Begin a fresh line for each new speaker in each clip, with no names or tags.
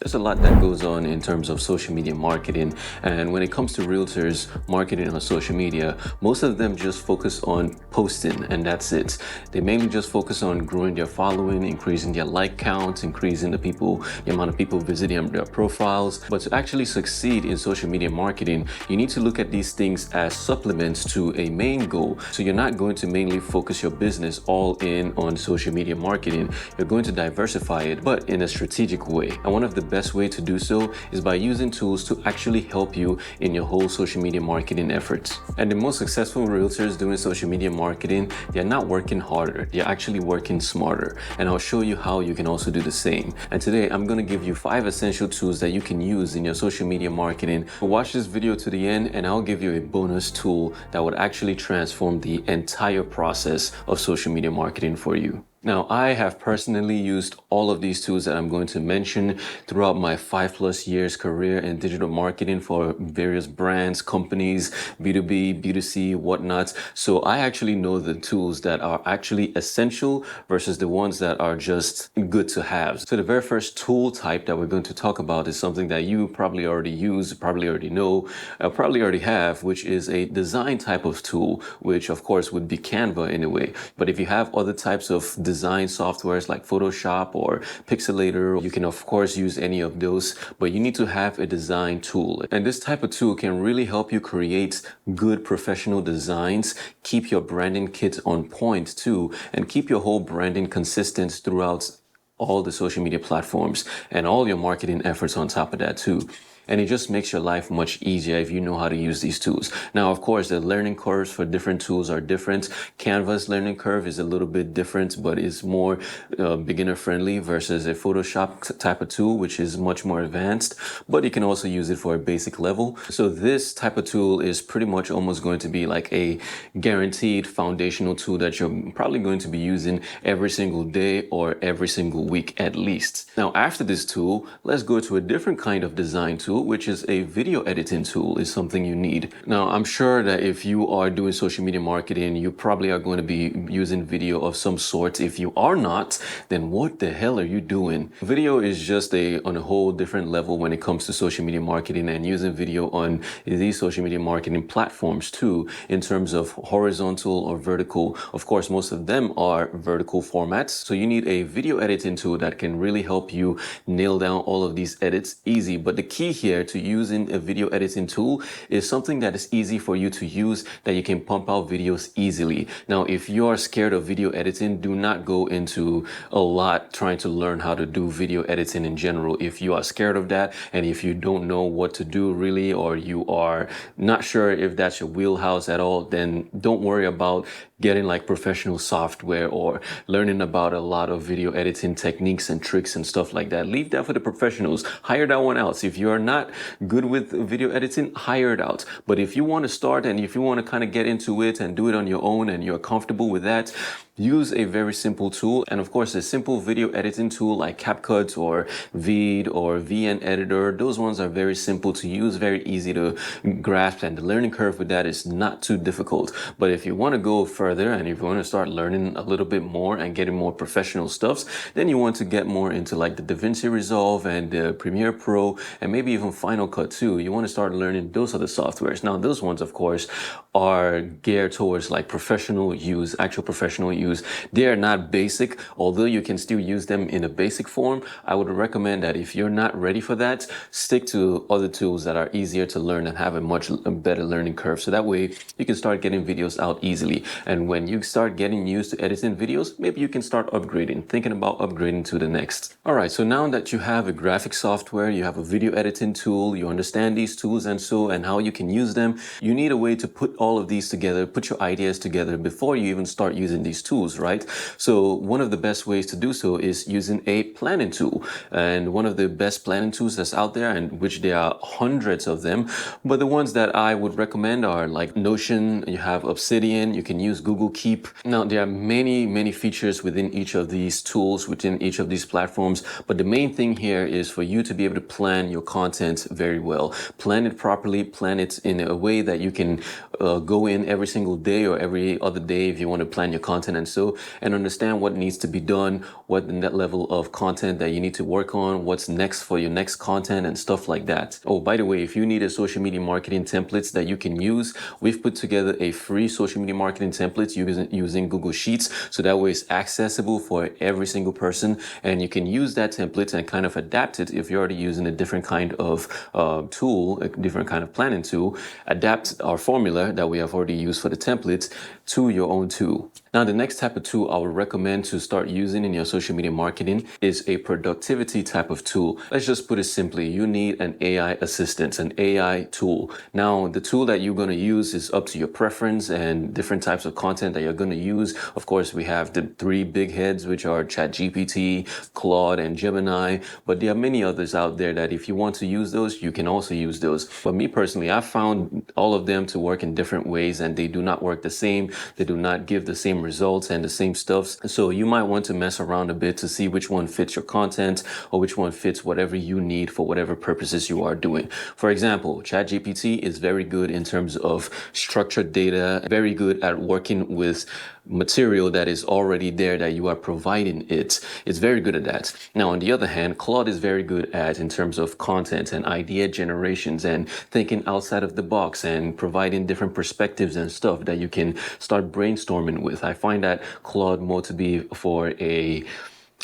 There's a lot that goes on in terms of social media marketing, and when it comes to realtors marketing on social media, most of them just focus on posting and that's it. They mainly just focus on growing their following, increasing their like count, increasing the amount of people visiting their profiles. But to actually succeed in social media marketing, you need to look at these things as supplements to a main goal. So you're not going to mainly focus your business all in on social media marketing. You're going to diversify it, but in a strategic way. And one of the best way to do so is by using tools to actually help you in your whole social media marketing efforts. And the most successful realtors doing social media marketing, they're not working harder, they're actually working smarter. And I'll show you how you can also do the same. And today I'm going to give you 5 essential tools that you can use in your social media marketing. Watch this video to the end and I'll give you a bonus tool that would actually transform the entire process of social media marketing for you. Now, I have personally used all of these tools that I'm going to mention throughout my 5+ years career in digital marketing for various brands, companies, B2B, B2C, whatnot. So I actually know the tools that are actually essential versus the ones that are just good to have. So the very first tool type that we're going to talk about is something that you probably already use, probably already know, probably already have, which is a design type of tool, which of course would be Canva anyway. But if you have other types of design softwares like Photoshop or Pixelator, you can of course use any of those, but you need to have a design tool. And this type of tool can really help you create good professional designs, keep your branding kit on point too, and keep your whole branding consistent throughout all the social media platforms and all your marketing efforts on top of that too. And it just makes your life much easier if you know how to use these tools. Now, of course, the learning curves for different tools are different. Canva's learning curve is a little bit different, but it's more beginner friendly versus a Photoshop type of tool, which is much more advanced, but you can also use it for a basic level. So this type of tool is pretty much almost going to be like a guaranteed foundational tool that you're probably going to be using every single day or every single week at least. Now, after this tool, let's go to a different kind of design tool, which is a video editing tool, is something you need. Now, I'm sure that if you are doing social media marketing, you probably are going to be using video of some sort. If you are not, then what the hell are you doing? Video is just on a whole different level when it comes to social media marketing and using video on these social media marketing platforms too, in terms of horizontal or vertical. Of course, most of them are vertical formats. So you need a video editing tool that can really help you nail down all of these edits easy. But the key here to using a video editing tool is something that is easy for you to use, that you can pump out videos easily. Now, if you are scared of video editing, do not go into a lot trying to learn how to do video editing in general. If you are scared of that, and if you don't know what to do really, or you are not sure if that's your wheelhouse at all, then don't worry about getting like professional software or learning about a lot of video editing techniques and tricks and stuff like that. Leave that for the professionals. Hire that one out. If you are not good with video editing, hire it out. But if you want to start and if you want to kind of get into it and do it on your own and you're comfortable with that, use a very simple tool. And of course, a simple video editing tool like CapCut or Veed or VN Editor, those ones are very simple to use, very easy to grasp, and the learning curve with that is not too difficult. But if you want to go further and if you want to start learning a little bit more and getting more professional stuffs, then you want to get more into like the DaVinci Resolve and the Premiere Pro and maybe even Final Cut too. You want to start learning those other softwares. Now, those ones, of course, are geared towards like professional use, actual professional use. They are not basic, although you can still use them in a basic form. I would recommend that if you're not ready for that, stick to other tools that are easier to learn and have a much better learning curve. So that way you can start getting videos out easily. And when you start getting used to editing videos, maybe you can start thinking about upgrading to the next. All right, so now that you have a graphic software, you have a video editing tool, you understand these tools and how you can use them, you need a way to put all of these together, put your ideas together before you even start using these tools. Right? So one of the best ways to do so is using a planning tool. And one of the best planning tools that's out there, and which there are hundreds of them, but the ones that I would recommend are like Notion, you have Obsidian, you can use Google Keep. Now, there are many features within each of these tools, within each of these platforms, but the main thing here is for you to be able to plan your content very well. Plan it properly, plan it in a way that you can go in every single day or every other day if you want to plan your content and understand what needs to be done, what the net level of content that you need to work on, what's next for your next content and stuff like that. Oh, by the way, if you need a social media marketing templates that you can use, we've put together a free social media marketing template using Google Sheets. So that way it's accessible for every single person, and you can use that template and kind of adapt it if you're already using a different kind of tool, a different kind of planning tool. Adapt our formula that we have already used for the templates to your own tool. Now, the next type of tool I would recommend to start using in your social media marketing is a productivity type of tool. Let's just put it simply. You need an AI assistant, an AI tool. Now, the tool that you're going to use is up to your preference and different types of content that you're going to use. Of course, we have the three big heads, which are ChatGPT, Claude, and Gemini. But there are many others out there that if you want to use those, you can also use those. For me personally, I found all of them to work in different ways, and they do not work the same. They do not give the same results and the same stuffs. So you might want to mess around a bit to see which one fits your content or which one fits whatever you need for whatever purposes you are doing. For example, ChatGPT is very good in terms of structured data, very good at working with material that is already there that you are providing it. It's very good at that. Now, on the other hand, Claude is very good at in terms of content and idea generations and thinking outside of the box and providing different perspectives and stuff that you can start brainstorming with. I find that Claude more to be for a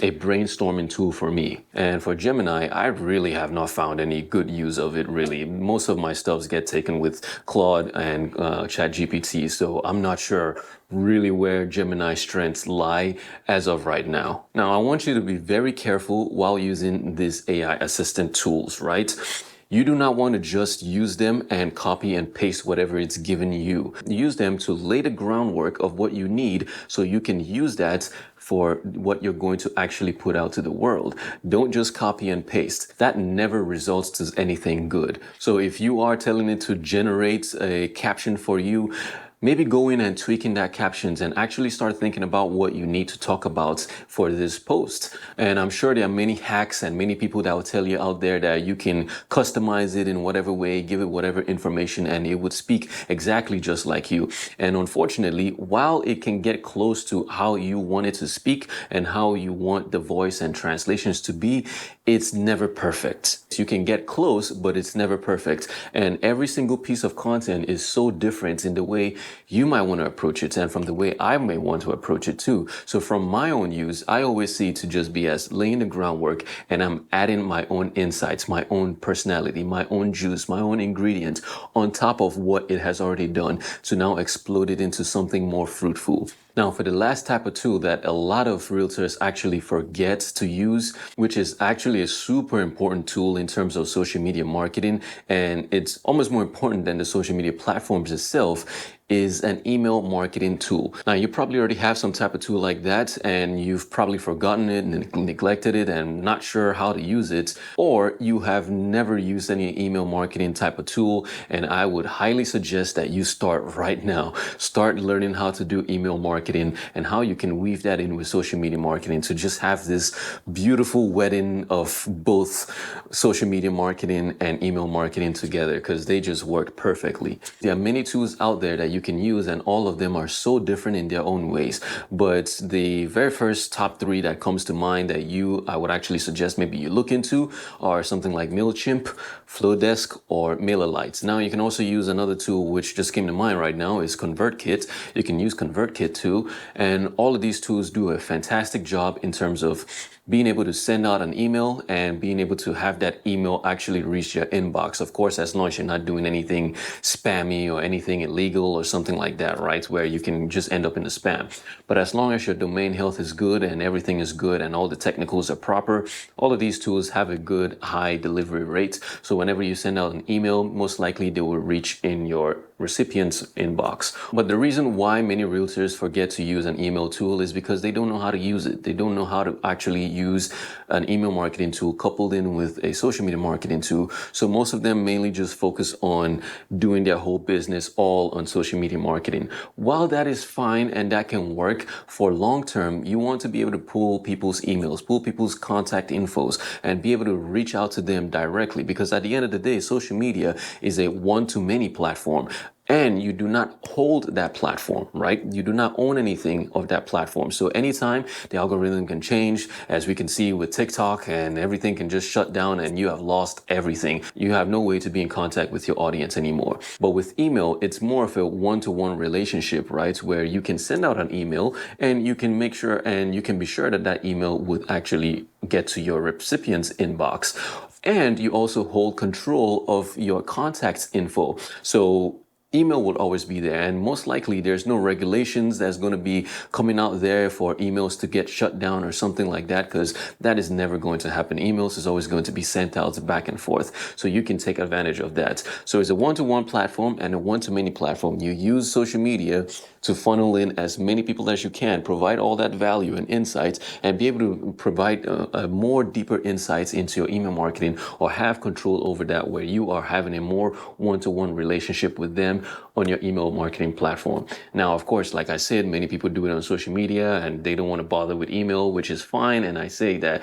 brainstorming tool for me. And for Gemini, I really have not found any good use of it, really. Most of my stuffs get taken with Claude and ChatGPT, so I'm not sure really where Gemini's strengths lie as of right now. Now, I want you to be very careful while using these AI assistant tools, right? You do not want to just use them and copy and paste whatever it's given you. Use them to lay the groundwork of what you need so you can use that for what you're going to actually put out to the world. Don't just copy and paste. That never results to anything good. So if you are telling it to generate a caption for you, maybe go in and tweaking that captions and actually start thinking about what you need to talk about for this post. And I'm sure there are many hacks and many people that will tell you out there that you can customize it in whatever way, give it whatever information, and it would speak exactly just like you. And unfortunately, while it can get close to how you want it to speak and how you want the voice and translations to be, it's never perfect. You can get close, but it's never perfect. And every single piece of content is so different in the way you might want to approach it and from the way I may want to approach it too. So from my own use, I always see it to just be as laying the groundwork, and I'm adding my own insights, my own personality, my own juice, my own ingredient on top of what it has already done to now explode it into something more fruitful. Now, for the last type of tool that a lot of realtors actually forget to use, which is actually a super important tool in terms of social media marketing, and it's almost more important than the social media platforms itself, is an email marketing tool. Now, you probably already have some type of tool like that, and you've probably forgotten it and neglected it and not sure how to use it, or you have never used any email marketing type of tool, and I would highly suggest that you start right now. Start learning how to do email marketing and how you can weave that in with social media marketing to just have this beautiful wedding of both social media marketing and email marketing together, because they just work perfectly. There are many tools out there that you can use, and all of them are so different in their own ways. But the very first top three that comes to mind that I would actually suggest maybe you look into are something like MailChimp, Flowdesk, or MailerLite. Now, you can also use another tool which just came to mind right now is ConvertKit. You can use ConvertKit too, and all of these tools do a fantastic job in terms of being able to send out an email and being able to have that email actually reach your inbox. Of course, as long as you're not doing anything spammy or anything illegal or something like that, right? Where you can just end up in the spam. But as long as your domain health is good and everything is good and all the technicals are proper, all of these tools have a good high delivery rate. So whenever you send out an email, most likely they will reach in your recipient's inbox. But the reason why many realtors forget to use an email tool is because they don't know how to use it. They don't know how to actually use an email marketing tool coupled in with a social media marketing tool. So most of them mainly just focus on doing their whole business all on social media marketing. While that is fine and that can work for long term, you want to be able to pull people's emails, pull people's contact infos, and be able to reach out to them directly, because at the end of the day, social media is a one-to-many platform. and you do not hold that platform, right? You do not own anything of that platform. So anytime the algorithm can change, as we can see with TikTok, and everything can just shut down and you have lost everything. You have no way to be in contact with your audience anymore. But with email, it's more of a one-to-one relationship, right? Where you can send out an email and you can make sure and you can be sure that that email would actually get to your recipient's inbox. And you also hold control of your contacts info. So email will always be there, and most likely there's no regulations that's going to be coming out there for emails to get shut down or something like that, because that is never going to happen. Emails is always going to be sent out back and forth, so you can take advantage of that. So it's a one-to-one platform and a one-to-many platform. You use social media to funnel in as many people as you can, provide all that value and insights, and be able to provide more deeper insights into your email marketing, or have control over that, where you are having a more one-to-one relationship with them on your email marketing platform. Now, of course, like I said, many people do it on social media and they don't want to bother with email, which is fine. And I say that,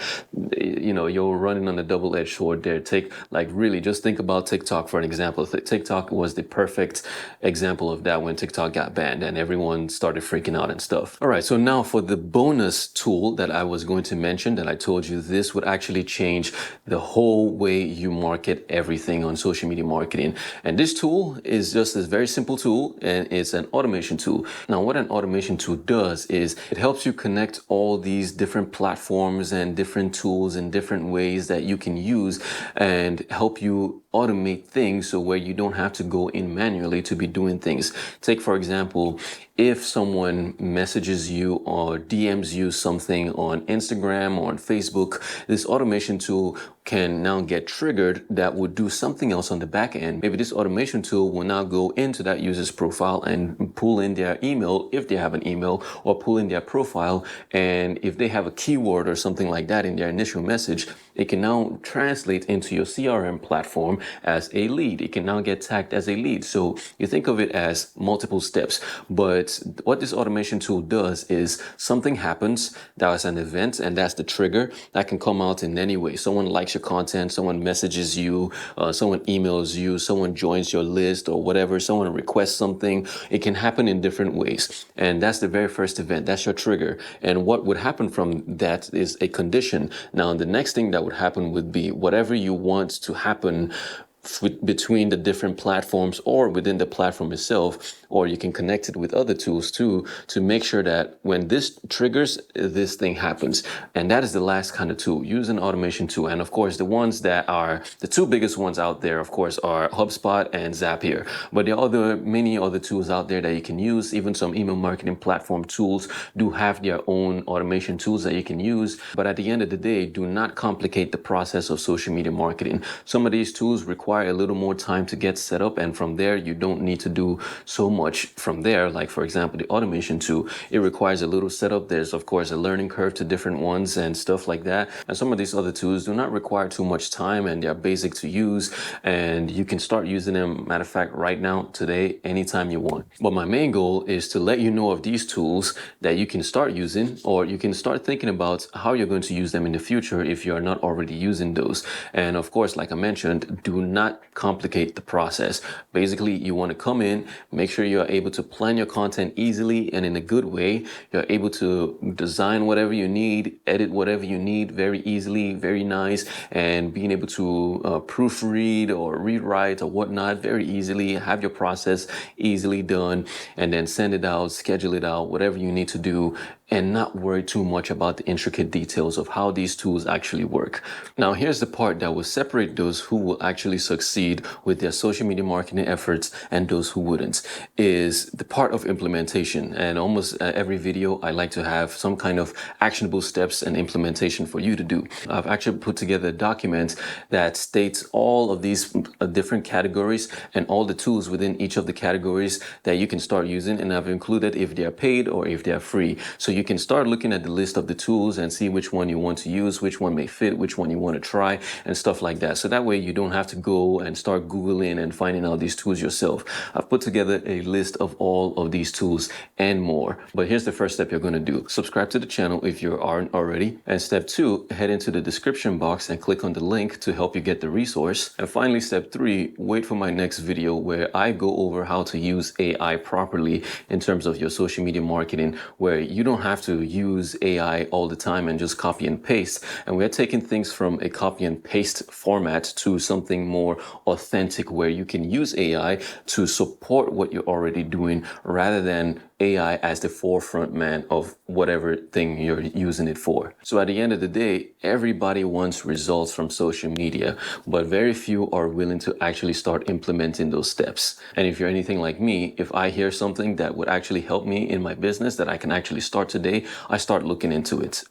you're running on a double-edged sword there. Really just think about TikTok for an example. TikTok was the perfect example of that when TikTok got banned and everyone started freaking out and stuff. All right, so now for the bonus tool that I was going to mention, that I told you this would actually change the whole way you market everything on social media marketing. And this tool is just a very simple tool, and it's an automation tool. Now, what an automation tool does is it helps you connect all these different platforms and different tools and different ways that you can use and help you automate things, so where you don't have to go in manually to be doing things. Take, for example, if someone messages you or DMs you something on Instagram or on Facebook, this automation tool can now get triggered that would do something else on the back end. Maybe this automation tool will now go into that user's profile and pull in their email, if they have an email, or pull in their profile. And if they have a keyword or something like that in their initial message, it can now translate into your CRM platform as a lead. It can now get tagged as a lead. So you think of it as multiple steps. But what this automation tool does is something happens, that's an event, and that's the trigger that can come out in any way. Someone likes your content, someone messages you, someone emails you, someone joins your list or whatever, someone requests something. It can happen in different ways. And that's the very first event. That's your trigger. And what would happen from that is a condition. Now, the next thing that would happen would be whatever you want to happen between the different platforms or within the platform itself, or you can connect it with other tools too, to make sure that when this triggers, this thing happens. And that is the last kind of tool. Use an automation tool. And of course, the ones that are the two biggest ones out there, of course, are HubSpot and Zapier. But there are many other tools out there that you can use. Even some email marketing platform tools do have their own automation tools that you can use. But at the end of the day, do not complicate the process of social media marketing. Some of these tools require a little more time to get set up, and from there you don't need to do so much from there. Like, for example, the automation tool, it requires a little setup. There's of course a learning curve to different ones and stuff like that. And some of these other tools do not require too much time, and they're basic to use, and you can start using them, matter of fact, right now, today, anytime you want. But my main goal is to let you know of these tools that you can start using, or you can start thinking about how you're going to use them in the future if you're not already using those. And of course, like I mentioned, do not complicate the process. Basically, you want to come in, make sure you're able to plan your content easily and in a good way. You're able to design whatever you need, edit whatever you need very easily, very nice, and being able to proofread or rewrite or whatnot very easily, have your process easily done, and then send it out, schedule it out, whatever you need to do, and not worry too much about the intricate details of how these tools actually work. Now, here's the part that will separate those who will actually succeed with their social media marketing efforts and those who wouldn't, is the part of implementation. And almost every video, I like to have some kind of actionable steps and implementation for you to do. I've actually put together a document that states all of these different categories and all the tools within each of the categories that you can start using. And I've included if they're paid or if they're free. So you you can start looking at the list of the tools and see which one you want to use, which one may fit, which one you want to try, and stuff like that. So that way you don't have to go and start Googling and finding out these tools yourself. I've put together a list of all of these tools and more. But here's the first step you're going to do. Subscribe to the channel if you aren't already. And step 2, head into the description box and click on the link to help you get the resource. And finally, step 3, wait for my next video where I go over how to use AI properly in terms of your social media marketing, where you don't have to use AI all the time and just copy and paste. And we're taking things from a copy and paste format to something more authentic, where you can use AI to support what you're already doing rather than AI as the forefront man of whatever thing you're using it for. So at the end of the day, everybody wants results from social media, but very few are willing to actually start implementing those steps. And if you're anything like me, if I hear something that would actually help me in my business that I can actually start today, I start looking into it.